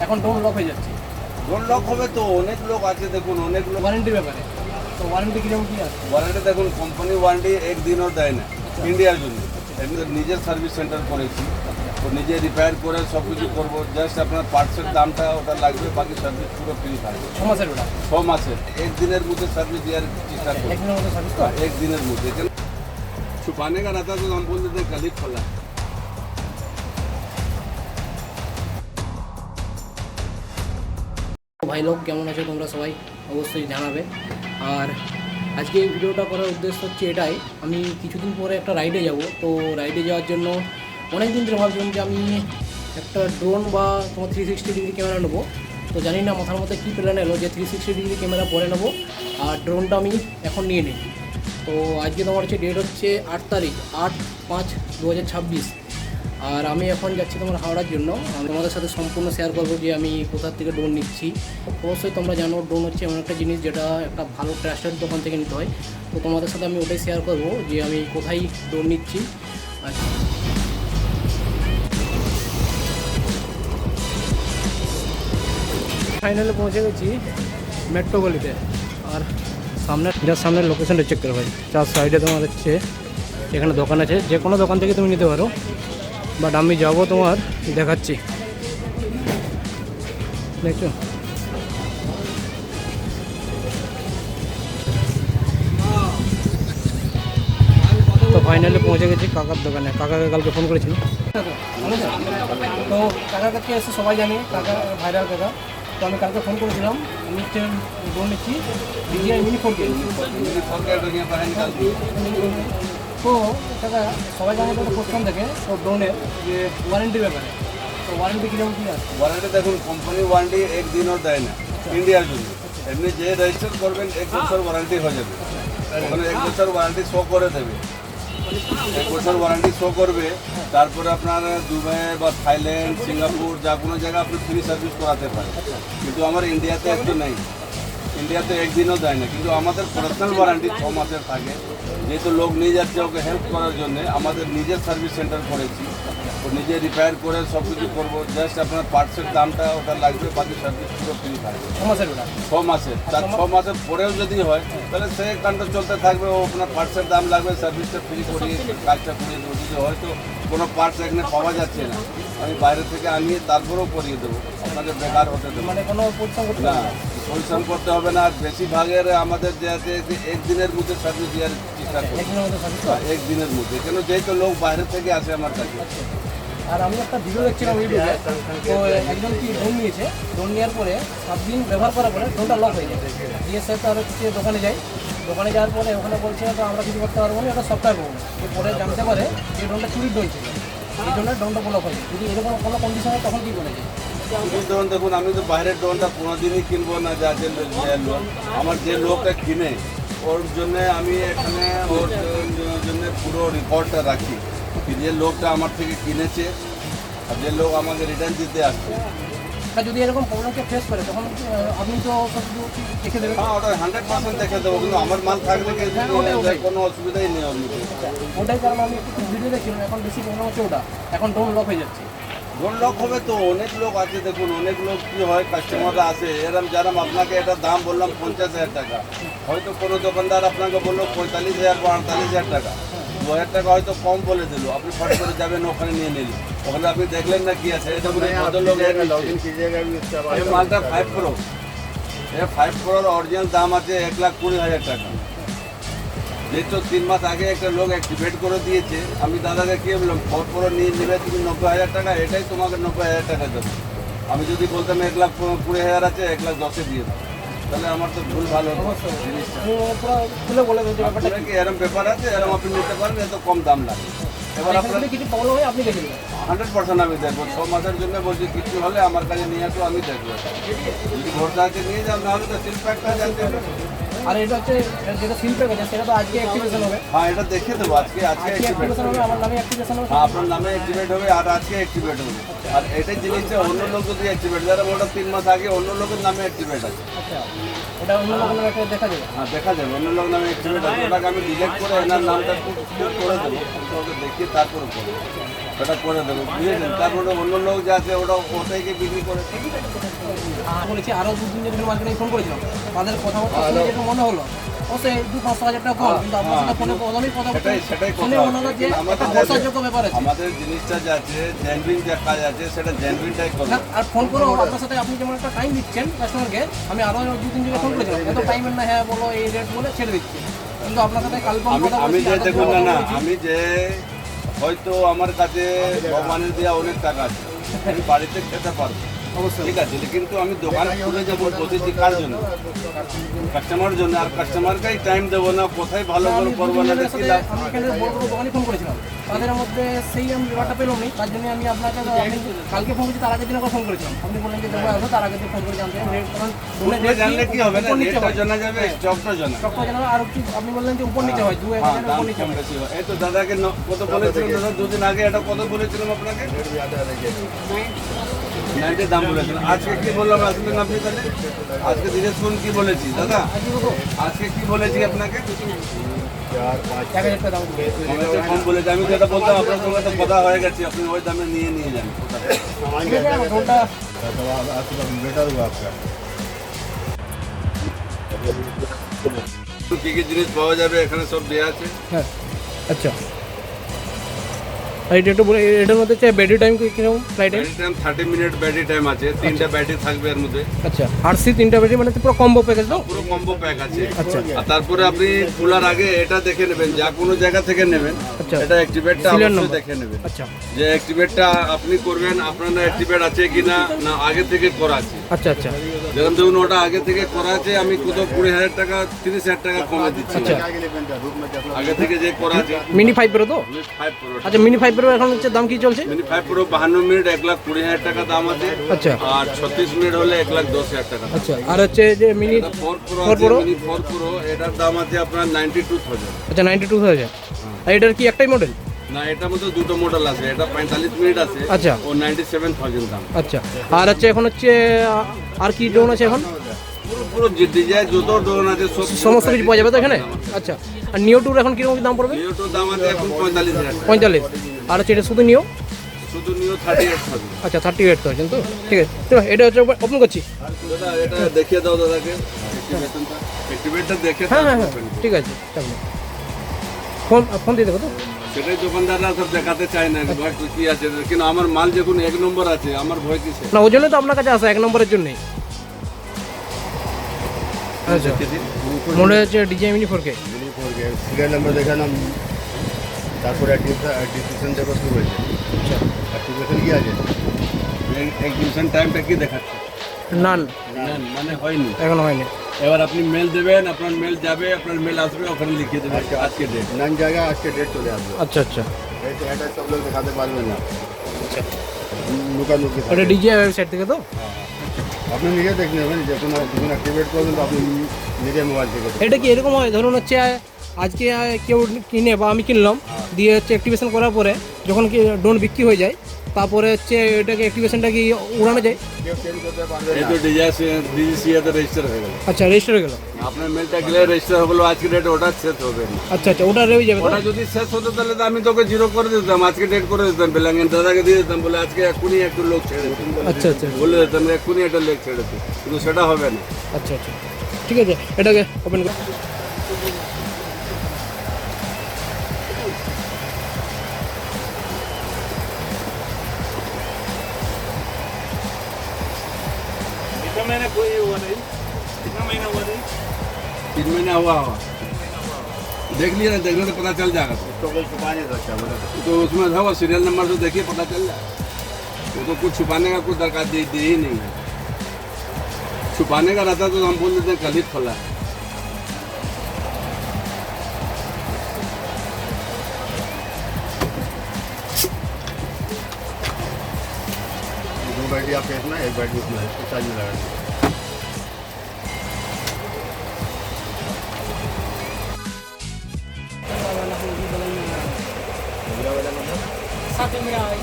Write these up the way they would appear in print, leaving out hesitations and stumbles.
এখন door lock হয়ে যাচ্ছে। ডোর লক হবে তো অনেক লোক আছে, দেখুন অনেক লোক। ওয়ারেন্টির ব্যাপারে তো ওয়ারেন্টি কিরকম কি আছে? ওয়ারেন্টি দেখুন, কোম্পানি ওয়ারেন্টি একদিনও দেয় না ইন্ডিয়ার জন্য। এমনি নিজের সার্ভিস সেন্টার করেছি, তো নিজে রিপেয়ার করে সব কিছু করবো। জাস্ট আপনার পার্টসের দামটা ওটা লাগবে, বাকি সার্ভিস পুরো ফ্রি থাকবে। 6 মাসের ওটা 6 মাসের, একদিনের মধ্যে সার্ভিস দেওয়ার চেষ্টা করবো। একদিনের মধ্যে সার্ভিস তো? একদিনের মধ্যে छुपाने का रहता तो हम बोलते थे कल ही खोला। ভাই লোক কেমন আছো তোমরা সবাই অবশ্যই জানাবে। আর আজকে এই ভিডিওটা করার উদ্দেশ্য হচ্ছে এটাই, আমি কিছুদিন পরে একটা রাইডে যাব। তো রাইডে যাওয়ার জন্য অনেক দিন ধরে ভাবছিলাম যে আমি একটা ড্রোন বা তোমার 360 ডিগ্রি ক্যামেরা নেবো। তো জানি না মাথার মধ্যে কী প্ল্যান এলো যে 360 ডিগ্রি ক্যামেরা পরে নেবো আর ড্রোনটা আমি এখন নিয়ে নিই। তো আজকে তোমার হচ্ছে ডেট হচ্ছে 8 তারিখ 8/5/2026। আর আমি এখন যাচ্ছি তোমার হাওড়ার জন্য। আমি তোমাদের সাথে সম্পূর্ণ শেয়ার করবো যে আমি কোথা থেকে ড্রোন নিচ্ছি। অবশ্যই তোমরা জানো ড্রোন হচ্ছে এমন একটা জিনিস যেটা একটা ভালো ট্রাস্টেড দোকান থেকে নিতে হয়। তো তোমাদের সাথে আমি ওটাই শেয়ার করবো যে আমি কোথায় ড্রোন নিচ্ছি। ফাইনালে পৌঁছে গেছি মেট্রো গলিতে। আর সামনে যার সামনের লোকেশনটা চেক করে ভাই, চার সাইডে তোমার হচ্ছে এখানে দোকান আছে, যে কোনো দোকান থেকে তুমি নিতে পারো। বাট আমি যাবো তোমার দেখাচ্ছি, দেখছো তো ফাইনালি পৌঁছে গেছি কাকার দোকানে। কাকাকে কালকে ফোন করেছিল, তো কাকার কাছে এসে সবাই জানে কাকা ভাইরাল কাকা। তো আমি কালকে ফোন করেছিলাম, আমি হচ্ছে ড্রোন নিচ্ছি DJI Mini 4K। তো কাকা সবাই জানে তো প্রথম থেকে তো ড্রোনের যে ওয়ারেন্টির ব্যাপারে, তো ওয়ারেন্টি কিরকম কী আছে? ওয়ারেন্টি দেখুন, কোম্পানি ওয়ারেন্টি একদিনও দেয় না ইন্ডিয়ার জন্য। এমনি যে রেজিস্টার করবেন 1 বছর ওয়ারেন্টি হয়ে যাবে, ওখানে 1 বছর ওয়ারেন্টি শো করে দেবে। 1 বছর ওয়ারেন্টি শো করবে, তারপরে আপনার দুবাই বা থাইল্যান্ড, সিঙ্গাপুর যা কোনো জায়গায় আপনি ফ্রি সার্ভিস করাতে পারেন। কিন্তু আমার ইন্ডিয়াতে একটু নেই, ইন্ডিয়াতে একদিনও দেয় না। কিন্তু আমাদের পার্সোনাল ওয়ারেন্টি 6 মাসের থাকে। যেহেতু লোক নিয়ে যাচ্ছে ওকে হেল্প করার জন্য, আমাদের নিজের সার্ভিস সেন্টার করেছি, ও নিজে রিপেয়ার করে সব কিছু করবো। জাস্ট আপনার পার্টসের দামটা ওটা লাগবে, বাকি সার্ভিস পুরো ফ্রি থাকবে। 6 মাসের ওটা 6 মাসের, তার 6 মাসের পরেও যদি হয় তাহলে সে কাণ্ড চলতে থাকবে। ও আপনার পার্টসের দাম লাগবে, সার্ভিসটা ফ্রি করিয়ে কাজটা করিয়ে দেবো। যদি হয়তো কোনো পার্টস এখানে পাওয়া যাচ্ছে না, আমি বাইরে থেকে আনিয়ে তারপরেও করিয়ে দেবো, আপনাকে বেকার হতে দেবো মানে কোনো পরিশ্রম করতে না। পরিশ্রম করতে হবে না। বেশিরভাগের আমাদের যে আছে একদিনের মধ্যে সার্ভিস দেওয়ার চেষ্টা করি, একদিনের মধ্যে সার্ভিস তো? একদিনের মধ্যে। কেন যেহেতু লোক বাইরে থেকে আসে আমার কাছে। আর আমি একটা ভিডিও দেখছিলাম ইউটিউবে, তো একজন কি ড্রোন নিয়েছে, ড্রোন নেওয়ার পরে 7 দিন ব্যবহার করার পরে ড্রোনটা লক হয়ে যায়। দিয়ে স্যার তার হচ্ছে দোকানে যাই, দোকানে যাওয়ার পরে ওখানে বলছে তো আমরা কিছু করতে পারবো না, এটা সফটওয়্যার পাবো। পরে জানতে পারে যে ড্রোনটা চুরির ড্রোন ছিল, এই জন্য ড্রোনটা ব্লক হয়ে যায়। যদি এরকম কোনো কন্ডিশন হয় তখন কী বলে যায়? ড্রোন দেখুন, আমি তো বাইরের ড্রোনটা কোনোদিনই কিনবো না। যা যে লোক আমার যে লোকটা কিনে ওর জন্য আমি এখানে ওর জন্য পুরো রেকর্ডটা রাখি কি যে লোকটা আমার থেকে কিনেছে আর যে লোক আমাকে রিটার্ন দিতে আসছে। তা যদি এরকম প্রবলেমকে ফেস করে তখন আপনি তো সব কিছু দেখে দেবেন? হ্যাঁ, ওটা 100% দেখে দেবো, কিন্তু আমার মাল থাকলে কোনো অসুবিধাই নেই ওর মধ্যে। ওটাই কারণ আমি একটু ভিডিও দেখছিলাম, এখন বেশি প্রবলেম হচ্ছে ওটা, এখন ড্রোন লক হয়ে যাচ্ছে। ড্রোন লক হবে তো অনেক লোক আছে, দেখুন অনেক লোক কী হয়, কাস্টমাররা আসে এরম যারাম আপনাকে এটা দাম বললাম 50,000 টাকা, হয়তো কোনো দোকানদার আপনাকে বললো 45,000 বা 48,000 টাকা, 2,000 টাকা হয়তো কম বলে দিল, আপনি ফট করে যাবেন ওখানে নিয়ে নিলেন। ওখানে আপনি দেখলেন না কি আছে, এটা বলে কত লোক এই মালটা 5 Pro, এই 5 Proর অরিজিনাল দাম আছে 1,20,000 টাকা। যেহেতু 3 মাস আগে একটা লোক অ্যাক্টিভেট করে দিয়েছে, আমি দাদাকে কি বললাম 4 Pro নিয়ে নেবে তুমি 90,000 টাকা, এটাই তোমাকে 90,000 টাকা দেবো। আমি যদি বলতাম 1,20,000 আছে 1,10,000 দিয়ে দেবো, তাহলে আমার তো ভুল ভালো জিনিসটা। খুলে বলে দেবো ব্যাপারটা কি এরম ব্যাপার আছে, এরম আপনি নিতে পারেন, এত কম দাম লাগে। এবার আপনার কিছু প্রবলেম হয় আপনি দেখে দেবেন। 100% আমি দেখবো। 6 মাসের জন্য বলছি, কিছু হলে আমার কাছে নিয়ে আসো, আমি দেখবো। যদি ভোরটা আছে নিয়ে যাও, নাহলে তো সিল প্যাকটা জানতে হবে। আর এটা হচ্ছে যেটা সিল প্যাক আছে সেটা তো আজকে অ্যাক্টিভেশন হবে। হ্যাঁ, এটা দেখে দেবো আজকে অ্যাক্টিভেশন হবে, আমার নামে অ্যাক্টিভেশন হবে। আপনার নামে অ্যাক্টিভেট হবে আর আজকে অ্যাক্টিভেট হবে। আর এটাই জিনিসটা অন্য লোক যদি অ্যাক্টিভেট, যারা ওটা 3 মাস আগে অন্য লোকের নামে অ্যাক্টিভেট আছে। আচ্ছা, ওটা অন্য লোকের নামে একটা দেখা যাবে। হ্যাঁ দেখা যাবে, অন্য লোক নামে অ্যাক্টিভেট আছে, ওটাকে আমি ডিলেট করে এনার নামটা করে দেবো, ওকে দেখিয়ে তারপরে করবো, ওটা করে দেবো, বুঝেছেন? তারপরে অন্য লোক যা আছে ওটা ওটাইকে বিক্রি করে। বলেছি আরও 2-3 জনের মাঝখানে ফোন করেছিলাম, তাদের কথাবার্তা শুনে যেটা মনে হলো অবশ্যই 2-5 হাজার টাকা কম, কিন্তু আপনার সাথে ফোনে প্রথমেই কথা সেটাই শুনে কথা মনে হলো যে আমাদের একটা ভরসাযোগ্য ব্যাপার আছে। আমাদের জিনিসটা যা আছে জেনুইন যে কাজ আছে সেটা জেনুইনটাই করবো। না, আর ফোন করেও আপনার সাথে আপনি যেমন একটা টাইম দিচ্ছেন কাস্টমারকে, আমি আরও 2-3 জনের ফোন করেছিলাম, এত টাইমের না, হ্যাঁ বলো এই রেট বলে ছেড়ে দিচ্ছি, কিন্তু আপনার সাথে কাল আমি যে দেখুন না আমি যে হয়তো আমার কাছে ভগবানের দেওয়া অনেক টাকা আছে, আমি বাড়িতে খেতে পারবো অবশ্যই ঠিক আছে, কিন্তু আমি দোকান খুলে যাবো বসেছি কার জন্য? কাস্টমার জন্য। আর কাস্টমারকেই টাইম দেবো না, কোথায় ভালো করে করবো না, দেখি লাভ। আমি এখানে বড় বড় দোকানে ফোন করেছিলাম, তাদের মধ্যে সেই আমি ব্যাপারটা পেলাম নি, তার জন্য আমি আপনাকে আমি কালকে ফোন করেছি, তার আগের দিন ফোন করেছিলাম, আপনি বললেন যে দেবো আসো, তার আগের দিন ফোন করে জানতে রেট, কারণ জানলে কি হবে না, রেটটা জানা যাবে, স্টকটা জানা সবটা জানাবো। আর কি আপনি বললেন যে উপর নিচে হয়, 2-1 হ্যাঁ, হাজারের দাম উপর নিচে কম হয়। বেশি হয়। এই তো দাদাকে কত বলেছিলাম দাদা, 2 দিন আগে এটা কত বলেছিলাম আপনাকে? 90 দাম বলেছিলাম। আজকে কি বললাম আসলেন আপনি তাহলে? আজকে জিজ্ঞেস করুন কি বলেছি দাদা, আজকে কি বলেছি আপনাকে? 1,000 টাকা দাম করে। আমাকে কম বলেছি, আমি যেটা বলতাম আপনার সঙ্গে তো কথা হয়ে গেছে, আপনি ওই দামে নিয়ে যান। ঠিক আছে, আমার ফোনটা बेटर हुआ आपका। কি কি জিনিস পাওয়া যাবে এখানে সব দেওয়া আছে। হ্যাঁ, আচ্ছা, আর এটা একটু বলে, এটার মধ্যে চাই ব্যাটারি টাইম কিরকম flight time? Battery time 30 minute battery time আছে, 3টা ব্যাটারি থাকবে এর মধ্যে, আচ্ছা, আর সি 3টা ব্যাটারি মানে তো পুরো কম্বো প্যাকেজ দাও। পুরো কম্বো প্যাক আছে। আচ্ছা আর তারপরে আপনি খোলার আগে এটা দেখে নেবেন, যা কোনো জায়গা থেকে নেবেন আচ্ছা। এটা অ্যাক্টিভেটটা Serial অবশ্যই number। দেখে নেবেন, আচ্ছা যে অ্যাক্টিভেটটা আপনি করবেন আপনার না অ্যাক্টিভেট আছে কিনা, না আগে থেকে করা আছে। আচ্ছা আচ্ছা যেরকম ধরুন ওটা আগে থেকে করা আছে, আমি কত 20,000 টাকা 30,000 টাকা কমে দিচ্ছি। আচ্ছা, আগে থেকে যে করা আছে মিনি 5 প্রো তো? 5 প্রো। আচ্ছা, মিনি 5 প্রো এখন হচ্ছে দাম কি চলছে? মিনি 5 প্রো 52 মিনিট 1,20,000 টাকা দাম আছে। আচ্ছা আর 36 মিনিট হলে 1,10,000 টাকা। আচ্ছা, আর হচ্ছে যে mini 4 pro 4 pro? Mini 4 pro এটার দাম আছে আপনার 92,000। আচ্ছা, 92,000। আর এটার কি একটাই মডেল? না, এটার মধ্যে দুটো মডেল আছে, এটা 45 মিনিট আছে, আচ্ছা ও 97,000 দাম। আচ্ছা, আর হচ্ছে এখন হচ্ছে আর কি ড্রোন আছে এখন? পুরো ডিজাইন যত ড্রোন আছে সব সমস্ত কিছু পাওয়া যাবে তো এখানে? আচ্ছা, আর নিও টুর এখন কিরকম দাম পড়বে? নিওটোর দাম আছে এখন 45,000 টাকা। 45। আর হচ্ছে এটা শুধু নিও? শুধু নিও 38,000। আচ্ছা, 38,000 তো? ঠিক আছে, তো এটা হচ্ছে ওপেন করছি। দাদা এটা দেখিয়ে দাও দাদাকে, অ্যাক্টিভেটটা দেখে হ্যাঁ হ্যাঁ তারপর হ্যাঁ, open করো। ঠিক আছে, চাপ নেই। ফোন দিয়ে দেবো তো? সেটাই দোকানদাররা সব দেখাতে চায় না ভয় কি আছে, কিন্তু আমার মাল যখন 1 নম্বর আছে আমার ভয় কিসে? না, ওই জন্যই তো আপনার কাছে আসা, 1 নম্বরের জন্যই। আচ্ছা, মনে হচ্ছে ডিজাই মিনি 4K। সিরিয়াল নাম্বার দেখে নাম, তারপরে অ্যাক্টিভেশন দেওয়া শুরু হয়েছে। আচ্ছা, অ্যাক্টিভেশন কি আছে? এক্সিবিশন টাইমটা কি দেখাচ্ছে? নান মানে হয়নি। এখনো হয়নি। এবার আপনি মেল দেবেন, আপনার মেল যাবে, আপনার মেল আসবে, ওখানে লিখে দেবেন আজকে ডেট। নান জায়গায় আজকে ডেট চলে আসবে। আচ্ছা আচ্ছা, এটা সব লোক দেখাতে পারবে না, লুকালুকি থাকে। ওটা ডিজিআই ওয়েবসাইট থেকে তো? আপনি নিজে দেখে নেবেন, যখন অ্যাক্টিভেট করবেন তো আপনি নিজে মোবাইল থেকে দেখবেন। এটা কি এরকম হয়, ধরুন হচ্ছে আজকে কেউ কিনে বা আমি কিনলাম, দিয়ে হচ্ছে অ্যাক্টিভেশন করার পরে যখন কি ড্রোন বিক্রি হয়ে যায়, তারপরে হচ্ছে এটাকে অ্যাক্টিভেশনটা কি উড়ানো যায়? কেউ চেঞ্জ করতে পারবে এই না। তো ডিজিসিয়াতে রেজিস্টার হয়ে গেল, আচ্ছা, রেজিস্টার হয়ে গেল। আপনার মেলটা গেলে রেজিস্টার হয়ে গেলো, আজকে ডেট ওটা শেষ হবে না। আচ্ছা আচ্ছা, ওটা রয়ে যাবে তো? ওটা যদি শেষ হতো তাহলে তো আমি তোকে 0 করে দিতাম, আজকে ডেট করে দিতাম, বেলাঙ্গেন দাদাকে দিয়ে দিতাম, বলে আজকে এক্ষুনি একটু লোক ছেড়ে দিতাম, আচ্ছা আচ্ছা বলে দিতাম এক্ষুনি একটা লোক ছেড়ে দিই, কিন্তু সেটা হবে না। আচ্ছা আচ্ছা, ঠিক আছে, এটাকে ওপেন কর। तीन महीना हुआ होगा, देख लिया ना, देखने से पता चल जाएगा। तो कोई छुपा नहीं सकता बोला तो उसमें था वो सीरियल नंबर तो देखिए पता चल जाए, वो तो कुछ छुपाने का कुछ दरकार दी ही नहीं है। छुपाने का रहता तो हम बोल देते हैं कल ही खोला है। दो बैटरी आपके इसमें, एक बैटरी उसमें है, इसको चार्ज में लगा दीजिए। सात हाथ में आया है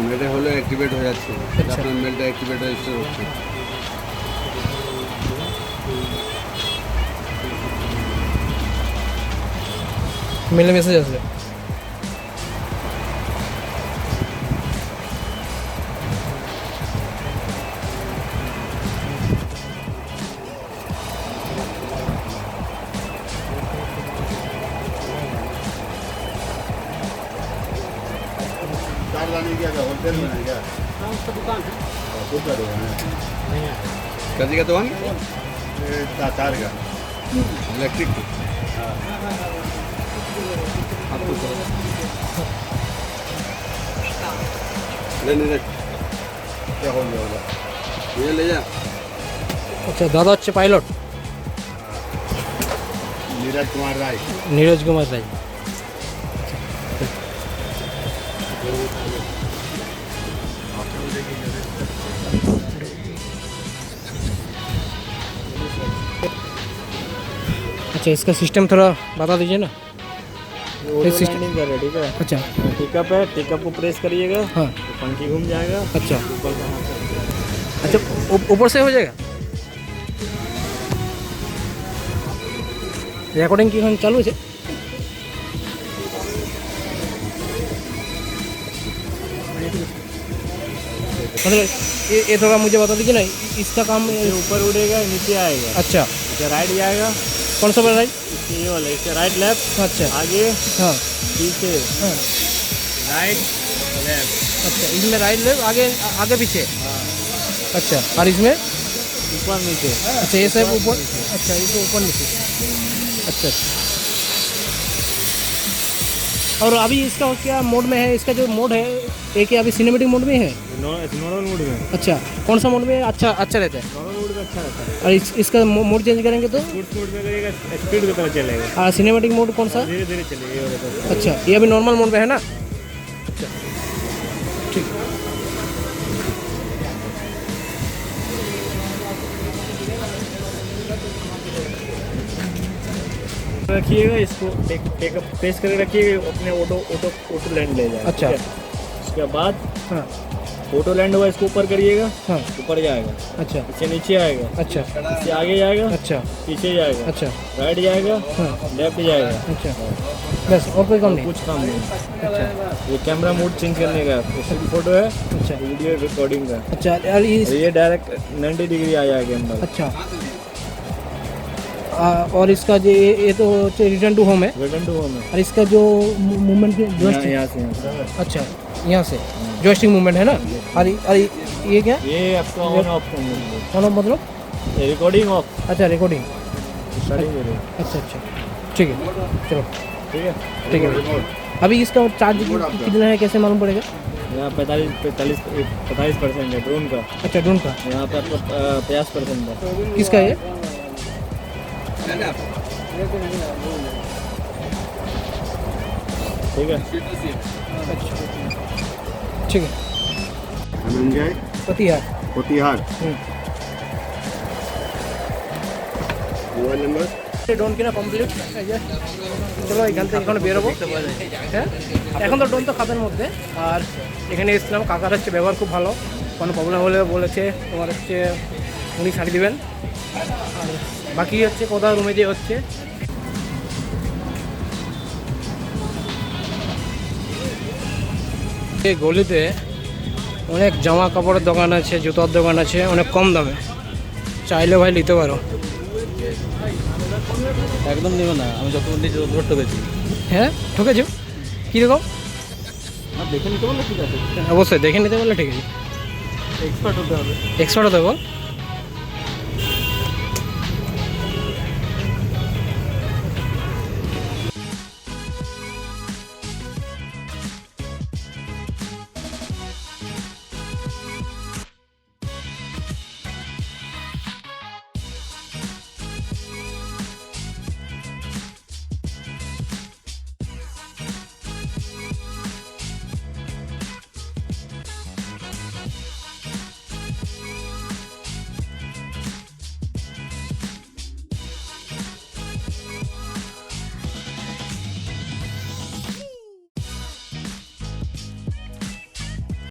মেলটা হলে অ্যাক্টিভেট হয়ে যাচ্ছে আপনার মেলটা অ্যাক্টিভেট রেজিস্টার হচ্ছে মেলে মেসেজ আসবে। तार लाने क्या था होलसेल में है क्या खुद का दुकान है কাজী का दुकान ये तार का इलेक्ट्रिक ले क्या हो गया होगा ये ले जा আচ্ছা, দাদা হচ্ছে পাইলট नीरज कुमार राय नीरज कुमार राय। अच्छा, इसका सिस्टम थोड़ा बता दीजिए ना। सिस्टम लैंडिंग कर रहे, ठीक है। अच्छा टिकअप है, टिकअप को प्रेस करिएगा हाँ तो पंखी घूम जाएगा। अच्छा ऊपर का हाथ है। अच्छा, ऊपर से हो जाएगा। रिकॉर्डिंग की हम चालू है। मतलब ये थोड़ा मुझे बता दीजिए ना, इसका काम। ये ऊपर उड़ेगा, नीचे आएगा। अच्छा, इसका राइट जाएगा, कौन सा राइट? इसके ये वाला, इसका राइट लेफ्ट, अच्छा आगे हाँ पीछे, हाँ राइट लेफ्ट, अच्छा, इसमें राइट लेफ्ट आगे आगे पीछे। अच्छा, और इसमें ऊपर नीचे। अच्छा, ये सब ऊपर। अच्छा, ये तो ऊपर नीचे। अच्छा अच्छा। और अभी इसका क्या मोड में है? इसका जो मोड है एक ही अभी सिनेमेटिक मोड में है। नॉर्मल मोड में। अच्छा, कौन सा मोड में अच्छा रहता है? नॉर्मल मोड में अच्छा रहता है। और इसका मोड चेंज करेंगे तो स्पोर्ट्स मोड में करिएगा, स्पीड की तरह चलेगा। और सिनेमेटिक मोड कौन सा? धीरे धीरे चलेगा ये वाला तो। अच्छा, ये अभी नॉर्मल मोड में है ना। अच्छा ठीक। रखिएगा इसको, टेकअप प्रेस करके रखिएगा, अपने ऑटो लैंड ले जाएगा। अच्छा। ठीक है? उसके बाद हाँ ऑटो लैंड हुआ, इसको ऊपर करिएगा, हाँ ऊपर जाएगा, अच्छा इससे नीचे आएगा, अच्छा इससे आगे जाएगा, अच्छा पीछे जाएगा, अच्छा राइट जाएगा, हाँ लेफ्ट जाएगा। अच्छा, बस और कोई काम नहीं? कुछ काम नहीं। अच्छा ये कैमरा मोड चेंज करने का, इसकी फोटो है, अच्छा वीडियो रिकॉर्डिंग का। अच्छा। और ये डायरेक्ट 90 डिग्री आ जाएगा कैमरा। अच्छा, और इसका जो ये तो रिटर्न टू होम है। रिटर्न टू होम है। और इसका जो मूवमेंट जॉयस्टिक। यहाँ से यहाँ। अच्छा, यहाँ से जॉयस्टिक मूवमेंट है ना। और ये क्या? ये आपका ऑन ऑफ कौन मतलब? रिकॉर्डिंग ऑफ, अच्छा, रिकॉर्डिंग। स्टार्टिंग हो रही है। अच्छा अच्छा, ठीक है, चलो ठीक है। ठीक है। अभी इसका चार्ज कितना है, कैसे मालूम पड़ेगा? यहाँ 45% है ड्रोन का। अच्छा, ड्रोन का। यहाँ पे आपको 50% है। किसका है? ठीक है। ठीक है। धनंजय पतिहार। कोतिहार মোবাইল নাম্বার ড্রোন কিনা কমপ্লিট। চলো এখান থেকে এখন বেরোবো। হ্যাঁ, এখন তো ড্রোন তো খাতার মধ্যে। আর এখানে এসেছিলাম, কাকার হচ্ছে ব্যবহার খুব ভালো, কোনো প্রবলেম হলে বলেছে তোমার হচ্ছে উনি ছাড়ি দেবেন। আর বাকি হচ্ছে কোথাও রুমে যে হচ্ছে এই গলিতে অনেক জামা কাপড়ের দোকান আছে, জুতোর দোকান আছে, অনেক কম দামে। চাইলে ভাই নিতে পারো। একদম নেবে না, আমি যত নিজে তত ঠকেছি। হ্যাঁ, ঠকেছো? কীরকম? দেখে নিতে বললে ঠিক আছে, অবশ্যই দেখে নিতে পারলে ঠিক আছে। এক্সপার্ট হতে হবে। এক্সপার্ট হতে বল।